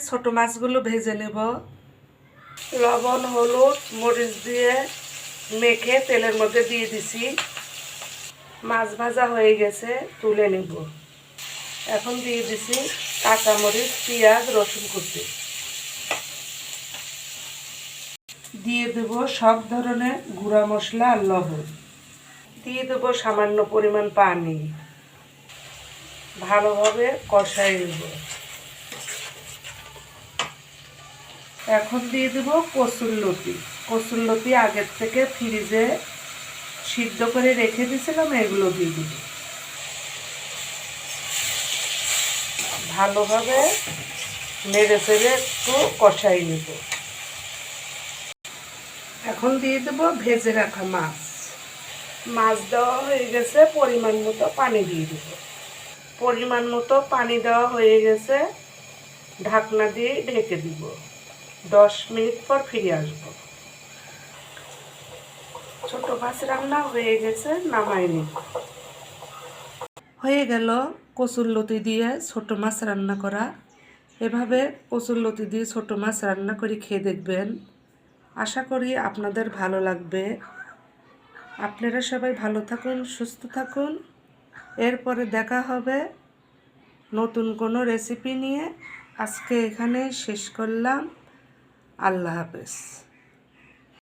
ছোট মাছগুলো ভেজে নেব। লবণ হলুদ মরিচ দিয়ে মেখে তেলের মধ্যে দিয়ে দিছি। মাছ ভাজা হয়ে গেছে, তুলে নেব। এখন দিয়ে দিছি কাঁচামরিচ পেঁয়াজ রসুন কুচি। দিয়ে দেব সব ধরনের গুঁড়া মশলা আর লবণ। দিয়ে দেব সামান্য পরিমাণ পানি। ভালোভাবে কষাই নেব। এখন দিয়ে দেব কসুরলতি। কসুরলতি আগের থেকে ফ্রিজে সিদ্ধ করে রেখে দিয়েছিলাম, এগুলো দিয়ে দেব। ভালোভাবে নেড়ে চেড়ে একটু কষাই নেব। এখন দিয়ে দেব ভেজে রাখা মাছ। মাছ দেওয়া হয়ে গেছে, পরিমাণ মতো পানি দিয়ে দেব। পরিমাণ মতো পানি দেওয়া হয়ে গেছে, ঢাকনা দিয়ে ঢেকে দিব। 10 মিনিট পর ফিরে আসব। ছোট মাছ রান্না হয়ে গেছে, নামাই নিব। হয়ে গেল কচুরলতি দিয়ে ছোট মাছ রান্না করা। এভাবে কচুরলতি দিয়ে ছোট মাছ রান্না করে খেয়ে দেখবেন। আশা করি আপনাদের ভালো লাগবে। আপনারা সবাই ভালো থাকুন, সুস্থ থাকুন। এরপরে দেখা হবে নতুন কোনো রেসিপি নিয়ে। আজকে এখানে শেষ করলাম। আল্লাহ হাফেজ।